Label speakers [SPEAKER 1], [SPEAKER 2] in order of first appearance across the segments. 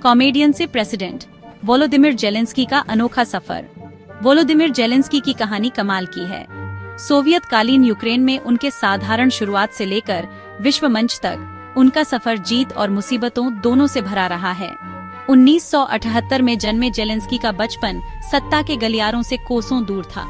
[SPEAKER 1] Comedian से president, Volodymyr Zelensky का अनोखा सफर। वोलोदिमिर जेलेंस्की की कहानी कमाल की है। सोवियत कालीन यूक्रेन में उनके साधारण शुरुआत से लेकर विश्व मंच तक उनका सफर जीत और मुसीबतों दोनों से भरा रहा है। 1978 में जन्मे जेलेंस्की का बचपन सत्ता के गलियारों से कोसों दूर था।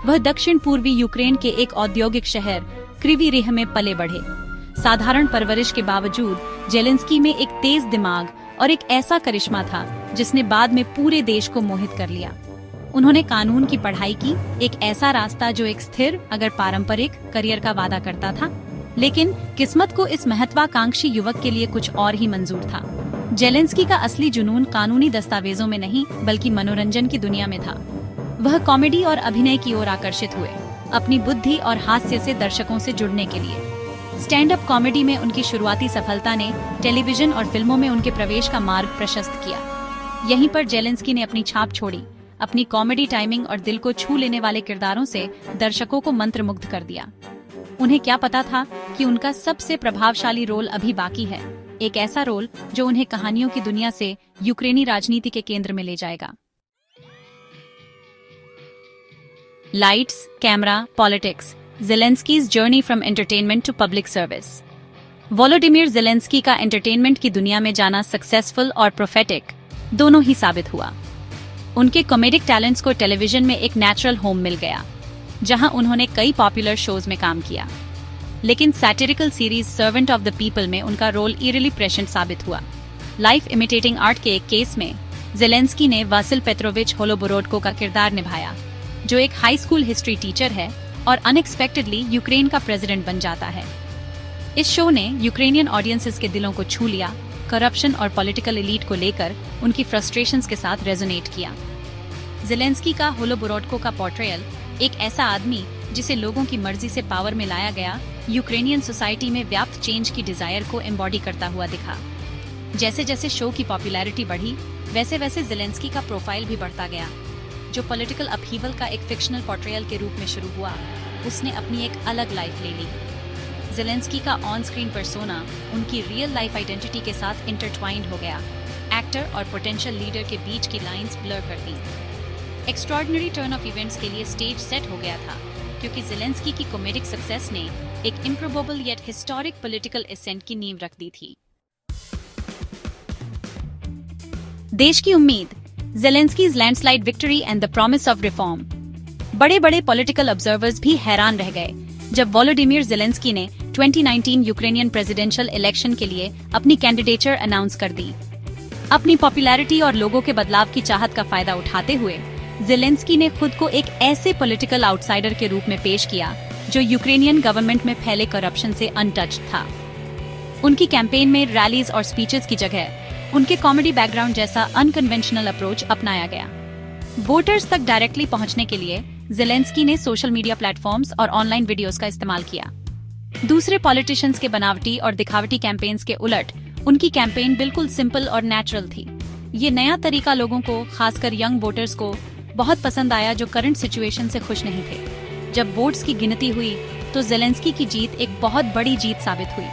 [SPEAKER 1] वह दक्षिण पूर्वी यूक्रेन के एक औद्योगिक शहर क्रिवी रिह में पले बढ़े। साधारण परवरिश के बावजूद जेलेंस्की में एक तेज दिमाग और एक ऐसा करिश्मा था जिसने बाद में पूरे देश को मोहित कर लिया। उन्होंने कानून की पढ़ाई की, एक ऐसा रास्ता जो एक स्थिर अगर पारंपरिक करियर का वादा करता था, लेकिन किस्मत को इस महत्वाकांक्षी युवक के लिए कुछ और ही मंजूर था। जेलेंस्की का असली जुनून कानूनी दस्तावेजों में नहीं बल्कि मनोरंजन की दुनिया में था। वह कॉमेडी और अभिनय की ओर आकर्षित हुए, अपनी बुद्धि और हास्य से दर्शकों से जुड़ने के लिए। स्टैंड अप कॉमेडी में उनकी शुरुआती सफलता ने टेलीविजन और फिल्मों में उनके प्रवेश का मार्ग प्रशस्त किया। यहीं पर जेलेंस्की ने अपनी छाप छोड़ी। अपनी कॉमेडी टाइमिंग और दिल को छू लेने वाले किरदारों से दर्शकों को मंत्रमुग्ध कर दिया। उन्हें क्या पता था कि उनका सबसे प्रभावशाली रोल अभी बाकी है, एक ऐसा रोल जो उन्हें कहानियों की दुनिया से यूक्रेनी राजनीति के केंद्र में ले जाएगा। Lights, camera, politics, Zelensky's journey from entertainment to public service. Volodymyr Zelensky का एंटरटेनमेंट की दुनिया में जाना सक्सेसफुल और प्रोफेटिक दोनों ही साबित हुआ। उनके कॉमेडिक टैलेंट्स को टेलीविजन में एक नेचुरल होम मिल गया, जहां उन्होंने कई पॉपुलर शोज में काम किया। लेकिन satirical series servant of the people में उनका रोल ईरिली प्रेजेंट साबित हुआ। लाइफ इमिटेटिंग आर्ट के एक केस में ज़ेलेंस्की ने वासिल पेट्रोविच होलोबोरोडको का किरदार निभाया, जो एक हाई स्कूल हिस्ट्री टीचर है और अनएक्सपेक्टेडली यूक्रेन का प्रेसिडेंट बन जाता है। इस शो ने यूक्रेनियन ऑडियंसेस के दिलों को छू लिया, करप्शन और पॉलिटिकल एलीट को लेकर उनकी फ्रस्ट्रेशंस के साथ रेजोनेट किया। ज़ेलेंस्की का होलोबोरोडको का पोर्ट्रेयल, एक ऐसा आदमी जिसे लोगों की मर्जी से पावर में लाया गया, यूक्रेनियन सोसाइटी में व्याप्त चेंज की डिजायर को एम्बॉडी करता हुआ दिखा। जैसे जैसे शो की पॉपुलैरिटी बढ़ी, वैसे वैसे ज़ेलेंस्की का प्रोफाइल भी बढ़ता गया। जो पॉलिटिकल अपहीवल का एक फिक्शनल पोर्ट्रेयल के रूप में शुरू हुआ, उसने अपनी एक अलग लाइफ ले ली। ज़ेलेंस्की का ऑन स्क्रीन पर्सोना उनकी रियल लाइफ आइडेंटिटी के साथ इंटरट्वाइंड हो गया। एक्टर और पोटेंशियल लीडर के बीच की लाइंस ब्लर कर दी। एक्स्ट्रॉर्डिनरी टर्न ऑफ इवेंट्स के लिए स्टेज सेट हो गया था, क्योंकि ज़ेलेंस्की की कॉमेडिक सक्सेस ने एक improbable yet historic political ascent की नींव रख दी थी। देश की उम्मीद, Zelensky's landslide victory and the promise of reform. बड़े बड़े पॉलिटिकल ऑब्जर्वर्स भी हैरान रह गए जब वोलोदिमिर ज़ेलेंस्की ने 2019 यूक्रेनियन प्रेसिडेंशियल इलेक्शन के लिए अपनी कैंडिडेचर अनाउंस कर दी। अपनी पॉपुलैरिटी और लोगों के बदलाव की चाहत का फायदा उठाते हुए ज़ेलेंस्की ने खुद को एक ऐसे पॉलिटिकल आउटसाइडर के रूप में पेश किया जो यूक्रेनियन गवर्नमेंट में फैले करप्शन से अनटच्ड था। उनकी कैंपेन में रैलीज और स्पीचेस की जगह उनके कॉमेडी बैकग्राउंड जैसा अनकन्वेंशनल अप्रोच अपनाया गया। वोटर्स तक डायरेक्टली पहुंचने के लिए ज़ेलेंस्की ने सोशल मीडिया प्लेटफॉर्म्स और ऑनलाइन वीडियोस का इस्तेमाल किया। दूसरे पॉलिटिशियंस के बनावटी और दिखावटी कैंपेन्स के उलट उनकी कैंपेन बिल्कुल सिंपल और नेचुरल थी। ये नया तरीका लोगों को, खासकर यंग वोटर्स को, बहुत पसंद आया जो करंट सिचुएशन से खुश नहीं थे। जब वोट्स की गिनती हुई तो ज़ेलेंस्की की जीत एक बहुत बड़ी जीत साबित हुई।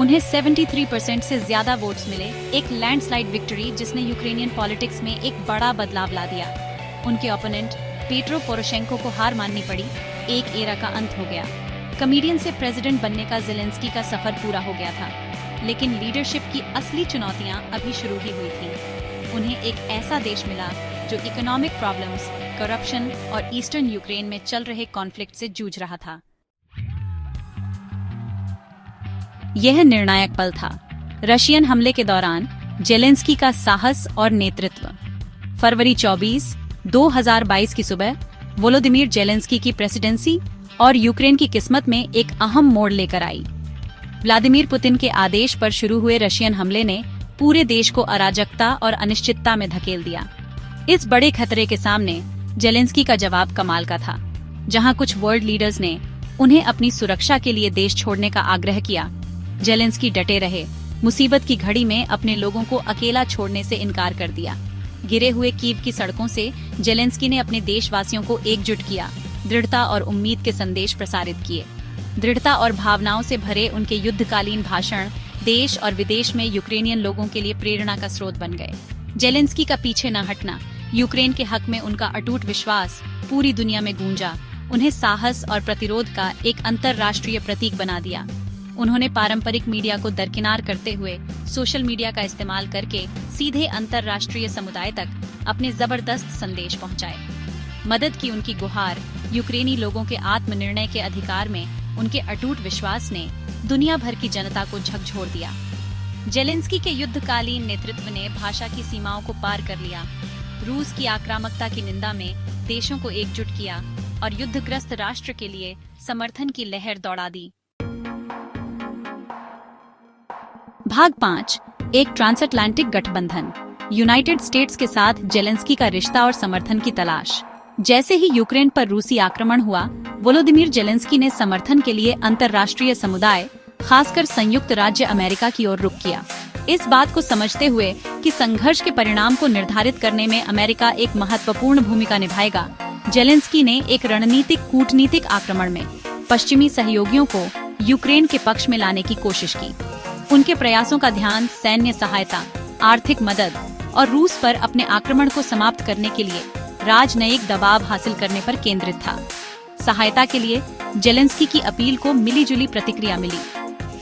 [SPEAKER 1] उन्हें 73% से ज्यादा वोट्स मिले, एक लैंडस्लाइड विक्ट्री जिसने यूक्रेनियन पॉलिटिक्स में एक बड़ा बदलाव ला दिया। उनके ओपोनेंट पेट्रो पोरोशेंको को हार माननी पड़ी, एक एरा का अंत हो गया। कॉमेडियन से प्रेसिडेंट बनने का ज़ेलेंस्की का सफर पूरा हो गया था, लेकिन लीडरशिप की असली चुनौतियां अभी शुरू ही हुई थी। उन्हें एक ऐसा देश मिला जो इकोनॉमिक प्रॉब्लम्स, करप्शन और ईस्टर्न यूक्रेन में चल रहे कॉन्फ्लिक्ट से जूझ रहा था। यह निर्णायक पल था, रशियन हमले के दौरान जेलेंस्की का साहस और नेतृत्व। फरवरी 24, 2022 की सुबह वोलोदिमिर जेलेंस्की की प्रेसिडेंसी और यूक्रेन की किस्मत में एक अहम मोड़ लेकर आई। व्लादिमीर पुतिन के आदेश पर शुरू हुए रशियन हमले ने पूरे देश को अराजकता और अनिश्चितता में धकेल दिया। इस बड़े खतरे के सामने जेलेंस्की का जवाब कमाल का था। जहां कुछ वर्ल्ड लीडर्स ने उन्हें अपनी सुरक्षा के लिए देश छोड़ने का आग्रह किया, जेलेंस्की डटे रहे। मुसीबत की घड़ी में अपने लोगों को अकेला छोड़ने से इनकार कर दिया। गिरे हुए कीव की सड़कों से जेलेंस्की ने अपने देशवासियों को एकजुट किया, दृढ़ता और उम्मीद के संदेश प्रसारित किए। दृढ़ता और भावनाओं से भरे उनके युद्धकालीन भाषण देश और विदेश में यूक्रेनियन लोगों के लिए प्रेरणा का स्रोत बन गए। जेलेंस्की का पीछे न हटना, यूक्रेन के हक में उनका अटूट विश्वास पूरी दुनिया में गूंजा, उन्हें साहस और प्रतिरोध का एक अंतर्राष्ट्रीय प्रतीक बना दिया। उन्होंने पारंपरिक मीडिया को दरकिनार करते हुए सोशल मीडिया का इस्तेमाल करके सीधे अंतर्राष्ट्रीय समुदाय तक अपने जबरदस्त संदेश पहुंचाए। मदद की उनकी गुहार यूक्रेनी लोगों के आत्मनिर्णय के अधिकार में उनके अटूट विश्वास ने दुनिया भर की जनता को झकझोर दिया। जेलेंस्की के युद्धकालीन नेतृत्व ने भाषा की सीमाओं को पार कर लिया, रूस की आक्रामकता की निंदा में देशों को एकजुट किया और युद्धग्रस्त राष्ट्र के लिए समर्थन की लहर दौड़ा दी। भाग 5, एक ट्रांसअटलांटिक गठबंधन। यूनाइटेड स्टेट्स के साथ जेलेंस्की का रिश्ता और समर्थन की तलाश। जैसे ही यूक्रेन पर रूसी आक्रमण हुआ, वोलोदिमीर जेलेंस्की ने समर्थन के लिए अंतर्राष्ट्रीय समुदाय, खासकर संयुक्त राज्य अमेरिका की ओर रुख किया। इस बात को समझते हुए कि संघर्ष के परिणाम को निर्धारित करने में अमेरिका एक महत्वपूर्ण भूमिका निभाएगा, जेलेंस्की ने एक रणनीतिक कूटनीतिक आक्रमण में पश्चिमी सहयोगियों को यूक्रेन के पक्ष में लाने की कोशिश की। उनके प्रयासों का ध्यान सैन्य सहायता, आर्थिक मदद और रूस पर अपने आक्रमण को समाप्त करने के लिए राजनयिक दबाव हासिल करने पर केंद्रित था। सहायता के लिए जेलेंस्की की अपील को मिलीजुली प्रतिक्रिया मिली।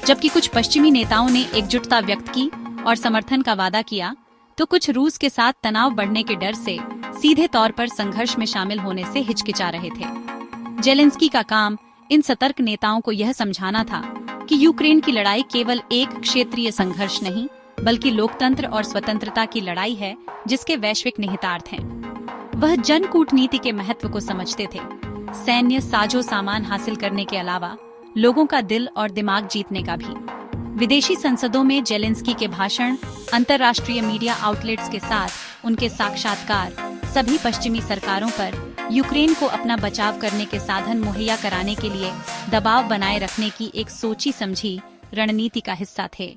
[SPEAKER 1] जबकि कुछ पश्चिमी नेताओं ने एकजुटता व्यक्त की और समर्थन का वादा किया, तो कुछ रूस के साथ तनाव बढ़ने के डर से सीधे तौर पर संघर्ष में शामिल होने से हिचकिचा रहे थे। जेलेंस्की का काम इन सतर्क नेताओं को यह समझाना था कि यूक्रेन की लड़ाई केवल एक क्षेत्रीय संघर्ष नहीं, बल्कि लोकतंत्र और स्वतंत्रता की लड़ाई है जिसके वैश्विक निहितार्थ हैं। वह जन कूटनीति के महत्व को समझते थे, सैन्य साजो सामान हासिल करने के अलावा लोगों का दिल और दिमाग जीतने का भी। विदेशी संसदों में जेलेंस्की के भाषण, अंतर्राष्ट्रीय मीडिया आउटलेट्स के साथ उनके साक्षात्कार सभी पश्चिमी सरकारों पर यूक्रेन को अपना बचाव करने के साधन मुहैया कराने के लिए दबाव बनाए रखने की एक सोची समझी रणनीति का हिस्सा थे।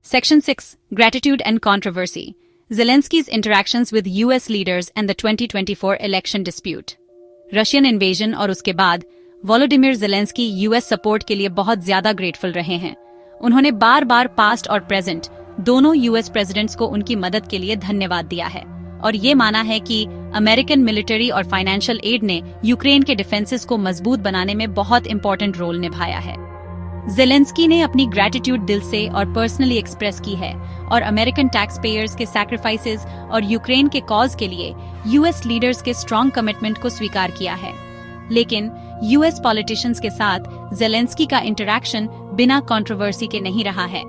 [SPEAKER 1] Section 6, Gratitude and Controversy. Zelensky's interactions with US leaders and the 2024 election dispute. Russian invasion और उसके बाद वोलोडिमिर जेलेंस्की यूएस सपोर्ट के लिए बहुत ज्यादा ग्रेटफुल रहे हैं। उन्होंने बार बार पास्ट और प्रेजेंट दोनों यूएस प्रेसिडेंट्स को उनकी मदद के लिए धन्यवाद दिया है और ये माना है कि अमेरिकन मिलिट्री और फाइनेंशियल एड ने यूक्रेन के डिफेंसेस को मजबूत बनाने में बहुत इंपॉर्टेंट रोल निभाया है। जेलेंस्की ने अपनी ग्रेटिट्यूड दिल से और पर्सनली एक्सप्रेस की है और अमेरिकन टैक्स पेयर्स के सैक्रिफाइसेस और यूक्रेन के कॉज के लिए यूएस लीडर्स के स्ट्रॉन्ग कमिटमेंट को स्वीकार किया है। लेकिन यूएस पॉलिटिशियंस के साथ जेलेंस्की का इंटरैक्शन बिना कंट्रोवर्सी के नहीं रहा है।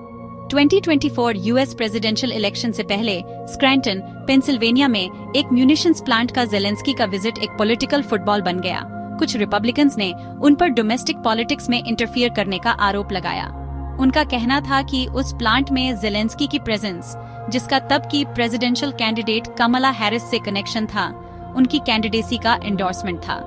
[SPEAKER 1] 2024 यूएस प्रेसिडेंशियल इलेक्शन से पहले स्क्रैंटन, पेंसिल्वेनिया में एक म्यूनिशंस प्लांट का जेलेंस्की का विजिट एक पॉलिटिकल फुटबॉल बन गया। कुछ रिपब्लिकन्स ने उन पर डोमेस्टिक पॉलिटिक्स में इंटरफियर करने का आरोप लगाया। उनका कहना था कि उस प्लांट में जेलेंस्की की प्रेजेंस, जिसका तब की प्रेसिडेंशियल कैंडिडेट कमला हैरिस से कनेक्शन था, उनकी कैंडिडेसी का एंडोर्समेंट था।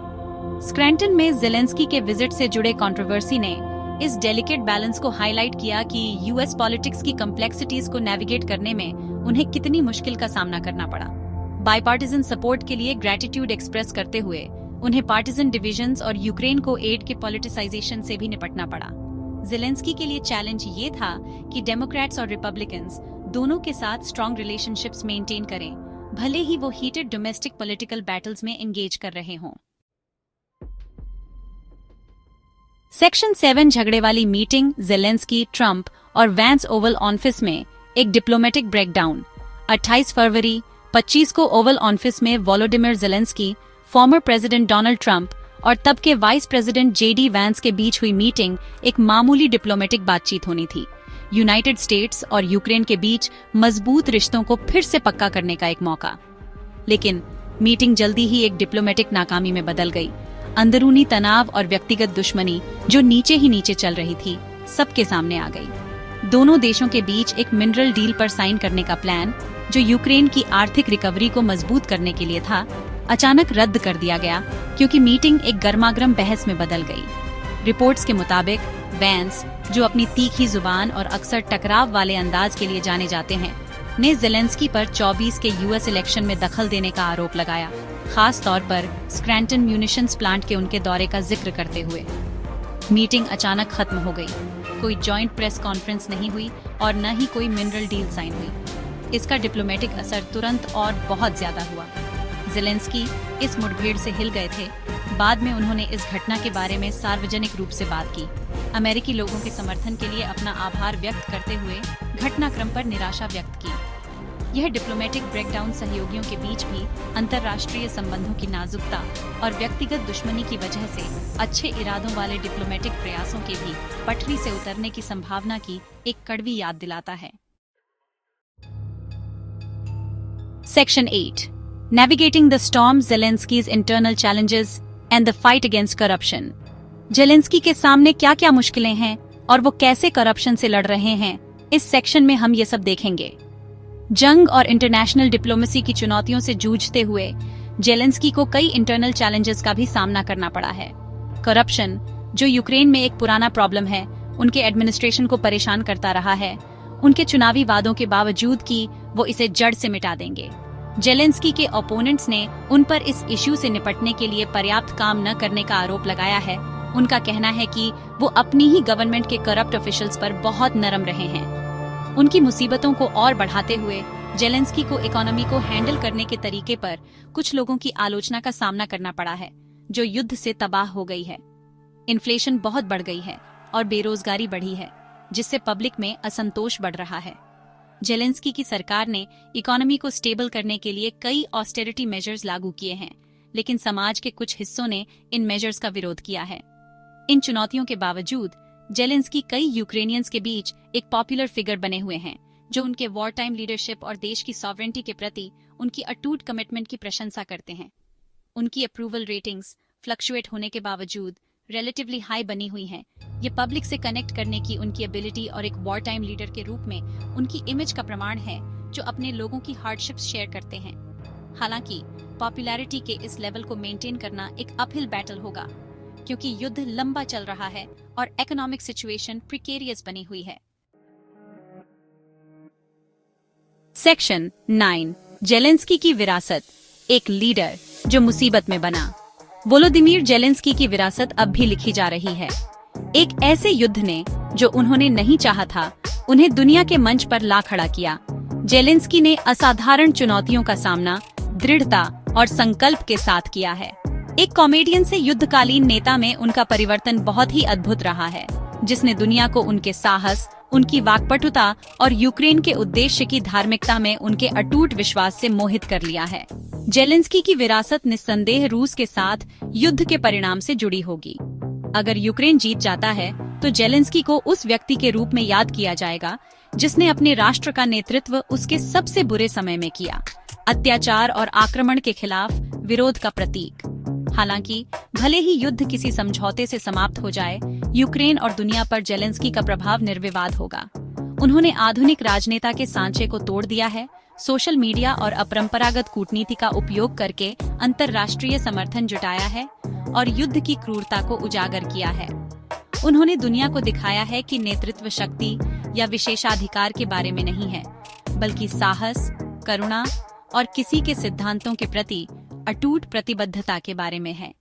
[SPEAKER 1] स्क्रैंटन में जेलेंस्की के विजिट से जुड़े कंट्रोवर्सी ने इस डेलिकेट बैलेंस को हाईलाइट किया कि यूएस पॉलिटिक्स की कॉम्प्लेक्सिटीज को नेविगेट करने में उन्हें कितनी मुश्किल का सामना करना पड़ा। बाइपार्टिजन सपोर्ट के लिए ग्रेटिट्यूड एक्सप्रेस करते हुए उन्हें पार्टिजन डिविजन्स और यूक्रेन को एड के पॉलिटिसाइजेशन से भी निपटना पड़ा। जेलेंस्की के लिए चैलेंज ये था कि डेमोक्रेट्स और रिपब्लिकन्स दोनों के साथ स्ट्रॉन्ग रिलेशनशिप्स मेंटेन करें, भले ही वो हीटेड डोमेस्टिक पॉलिटिकल बैटल्स में एंगेज कर रहे हों। सेक्शन 7, झगड़े वाली मीटिंग, जेलेंस्की, ट्रंप और वैंस ओवल ऑफिस में एक डिप्लोमेटिक ब्रेकडाउन। 28 फरवरी 25 को ओवल ऑफिस में Volodymyr Zelensky, former president Donald Trump और तब के वाइस प्रेसिडेंट जेडी वैंस के बीच हुई मीटिंग एक मामूली डिप्लोमेटिक बातचीत होनी थी। यूनाइटेड स्टेट्स और यूक्रेन के बीच मजबूत रिश्तों को फिर से पक्का करने का एक मौका। लेकिन मीटिंग जल्दी ही एक डिप्लोमेटिक नाकामी में बदल गई। अंदरूनी तनाव और व्यक्तिगत दुश्मनी जो नीचे ही नीचे चल रही थी, सबके सामने आ गई। दोनों देशों के बीच एक मिनरल डील पर साइन करने का प्लान, जो यूक्रेन की आर्थिक रिकवरी को मजबूत करने के लिए था, अचानक रद्द कर दिया गया क्योंकि मीटिंग एक गर्मागर्म बहस में बदल गई। रिपोर्ट्स के मुताबिक वैंस, जो अपनी तीखी जुबान और अक्सर टकराव वाले अंदाज के लिए जाने जाते हैं, ने जेलेंस्की पर 24 के यूएस इलेक्शन में दखल देने का आरोप लगाया, खास तौर पर स्क्रैंटन म्यूनिशंस प्लांट के उनके दौरे का जिक्र करते हुए। मीटिंग अचानक खत्म हो गई। कोई जॉइंट प्रेस कॉन्फ्रेंस नहीं हुई और न ही कोई मिनरल डील साइन हुई। इसका डिप्लोमेटिक असर तुरंत और बहुत ज्यादा हुआ। ज़ेलेंस्की इस मुठभेड़ से हिल गए थे। बाद में उन्होंने इस घटना के बारे में सार्वजनिक रूप से बात की, अमेरिकी लोगों के समर्थन के लिए अपना आभार व्यक्त करते हुए घटनाक्रम पर निराशा व्यक्त की। यह डिप्लोमेटिक ब्रेकडाउन सहयोगियों के बीच भी अंतर्राष्ट्रीय संबंधों की नाजुकता और व्यक्तिगत दुश्मनी की वजह से अच्छे इरादों वाले डिप्लोमेटिक प्रयासों के भी पटरी से उतरने की संभावना की एक कड़वी याद दिलाता है। Section 8. Navigating the storm, Zelensky's internal challenges and the fight against corruption. Zelensky के सामने क्या क्या मुश्किलें हैं और वो कैसे करप्शन से लड़ रहे हैं, इस सेक्शन में हम ये सब देखेंगे। जंग और इंटरनेशनल डिप्लोमेसी की चुनौतियों से जूझते हुए जेलेंस्की को कई इंटरनल चैलेंजेस का भी सामना करना पड़ा है। करप्शन, जो यूक्रेन में एक पुराना प्रॉब्लम है, उनके एडमिनिस्ट्रेशन को परेशान करता रहा है। उनके चुनावी वादों के बावजूद कि वो इसे जड़ से मिटा देंगे। जेलेंस्की के ओपोनेंट्स ने उन पर इस इश्यू से निपटने के लिए पर्याप्त काम न करने का आरोप लगाया है। उनका कहना है कि वो अपनी ही गवर्नमेंट के करप्ट ऑफिशियल्स पर बहुत नरम रहे हैं। उनकी मुसीबतों को और बढ़ाते हुए जेलेंस्की को इकोनॉमी को हैंडल करने के तरीके पर कुछ लोगों की आलोचना का सामना करना पड़ा है, जो युद्ध से तबाह हो गई है। इन्फ्लेशन बहुत बढ़ गई है और बेरोजगारी बढ़ी है, जिससे पब्लिक में असंतोष बढ़ रहा है। जेलेंस्की की सरकार ने इकोनॉमी को स्टेबल करने के लिए कई ऑस्टेरिटी मेजर्स लागू किए हैं, लेकिन समाज के कुछ हिस्सों ने इन मेजर्स का विरोध किया है। इन चुनौतियों के बावजूद जेलेंस्की कई यूक्रेनियंस के बीच एक पॉपुलर फिगर बने हुए हैं, जो उनके वॉर टाइम लीडरशिप और देश की सॉवरेंटी के प्रति उनकी अटूट कमिटमेंट की प्रशंसा करते हैं। उनकी अप्रूवल रेटिंग्स फ्लक्चुएट होने के बावजूद रिलेटिवली हाई बनी हुई हैं। ये पब्लिक से कनेक्ट करने की उनकी एबिलिटी और एक वॉर टाइम लीडर के रूप में उनकी इमेज का प्रमाण है, जो अपने लोगों की हार्डशिप्स शेयर करते हैं। हालांकि पॉपुलैरिटी के इस लेवल को मेंटेन करना एक अपहिल बैटल होगा, क्योंकि युद्ध लंबा चल रहा है और इकोनॉमिक सिचुएशन प्रिकेरियस बनी हुई है। सेक्शन 9. जेलेंस्की की विरासत, एक लीडर जो मुसीबत में बना। वोलोदिमीर जेलेंस्की की विरासत अब भी लिखी जा रही है। एक ऐसे युद्ध ने, जो उन्होंने नहीं चाहा था, उन्हें दुनिया के मंच पर ला खड़ा किया। जेलेंस्की ने असाधारण चुनौतियों का सामना दृढ़ता और संकल्प के साथ किया है। एक कॉमेडियन से युद्धकालीन नेता में उनका परिवर्तन बहुत ही अद्भुत रहा है, जिसने दुनिया को उनके साहस, उनकी वाक्पटुता और यूक्रेन के उद्देश्य की धार्मिकता में उनके अटूट विश्वास से मोहित कर लिया है। जेलेंस्की की विरासत निस्संदेह रूस के साथ युद्ध के परिणाम से जुड़ी होगी। अगर यूक्रेन जीत जाता है, तो जेलेंस्की को उस व्यक्ति के रूप में याद किया जाएगा जिसने अपने राष्ट्र का नेतृत्व उसके सबसे बुरे समय में किया, अत्याचार और आक्रमण के खिलाफ विरोध का प्रतीक। हालांकि भले ही युद्ध किसी समझौते से समाप्त हो जाए, यूक्रेन और दुनिया पर जेलेंस्की का प्रभाव निर्विवाद होगा। उन्होंने आधुनिक राजनेता के सांचे को तोड़ दिया है, सोशल मीडिया और अपरंपरागत कूटनीति का उपयोग करके अंतर्राष्ट्रीय समर्थन जुटाया है और युद्ध की क्रूरता को उजागर किया है। उन्होंने दुनिया को दिखाया है कि नेतृत्व शक्ति या विशेषाधिकार के बारे में नहीं है, बल्कि साहस, करुणा और किसी के सिद्धांतों के प्रति अटूट प्रतिबद्धता के बारे में है।